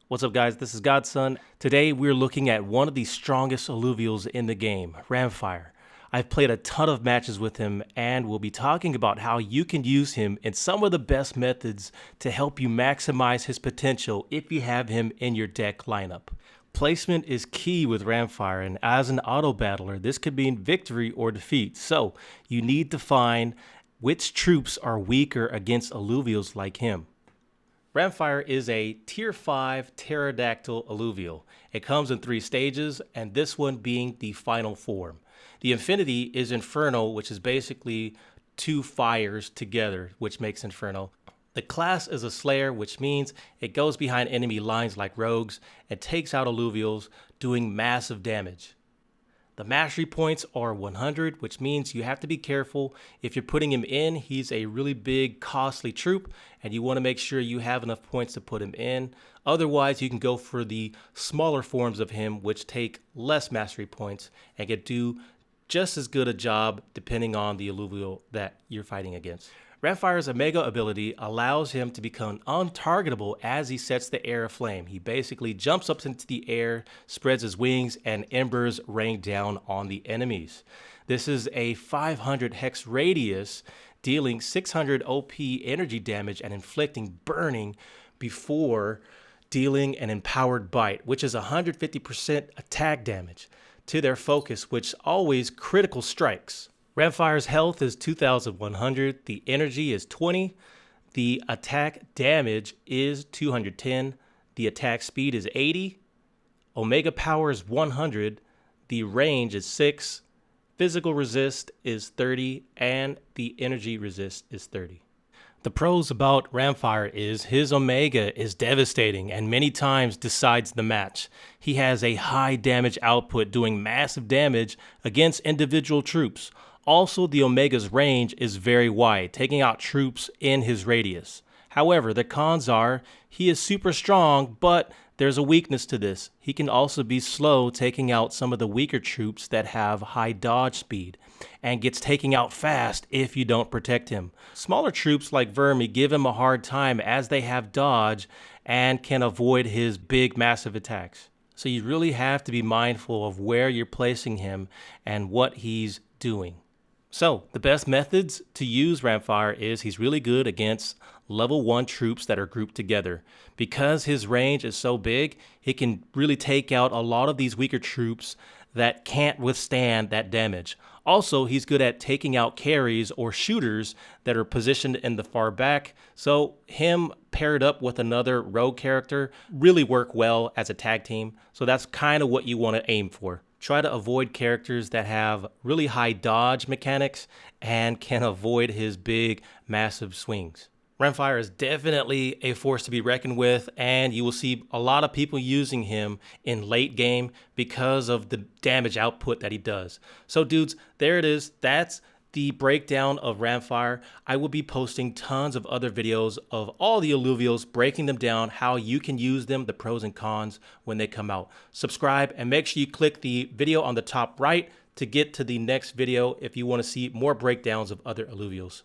What's up guys, this is Godson. Today we're looking at one of the strongest illuvials in the game, Rhamphyre. I've played a ton of matches with him and we'll be talking about how you can use him in some of the best methods to help you maximize his potential if you have him in your deck lineup. Placement is key with Rhamphyre, and as an auto battler this could mean victory or defeat, so you need to find which troops are weaker against illuvials like him. Rhamphyre is a tier 5 pterodactyl illuvial. It comes in 3 stages, and this one being the final form. The infinity is Inferno, which is basically 2 fires together, which makes Inferno. The class is a Slayer, which means it goes behind enemy lines like rogues and takes out illuvials, doing massive damage. The mastery points are 100, which means you have to be careful. If you're putting him in, he's a really big, costly troop, and you want to make sure you have enough points to put him in. Otherwise, you can go for the smaller forms of him, which take less mastery points and can do just as good a job depending on the illuvial that you're fighting against. Ramphyre's Omega ability allows him to become untargetable as he sets the air aflame. He basically jumps up into the air, spreads his wings, and embers rain down on the enemies. This is a 500 hex radius, dealing 600 OP energy damage and inflicting burning before dealing an empowered bite, which is 150% attack damage to their focus, which always critical strikes. Ramphyre's health is 2,100, the energy is 20, the attack damage is 210, the attack speed is 80, Omega power is 100, the range is 6, physical resist is 30, and the energy resist is 30. The pros about Rhamphyre is his Omega is devastating and many times decides the match. He has a high damage output doing massive damage against individual troops. Also, the Omega's range is very wide, taking out troops in his radius. However, the cons are he is super strong, but there's a weakness to this. He can also be slow, taking out some of the weaker troops that have high dodge speed, and gets taken out fast if you don't protect him. Smaller troops like Vermi give him a hard time as they have dodge and can avoid his big massive attacks. So you really have to be mindful of where you're placing him and what he's doing. So the best methods to use Rhamphyre is he's really good against level 1 troops that are grouped together. Because his range is so big, he can really take out a lot of these weaker troops that can't withstand that damage. Also, he's good at taking out carries or shooters that are positioned in the far back. So him paired up with another rogue character really work well as a tag team. So that's kind of what you want to aim for. Try to avoid characters that have really high dodge mechanics and can avoid his big, massive swings. Rhamphyre is definitely a force to be reckoned with, and you will see a lot of people using him in late game because of the damage output that he does. So dudes, there it is. That's the breakdown of Rhamphyre. I will be posting tons of other videos of all the illuvials, breaking them down, how you can use them, the pros and cons when they come out. Subscribe and make sure you click the video on the top right to get to the next video if you want to see more breakdowns of other illuvials.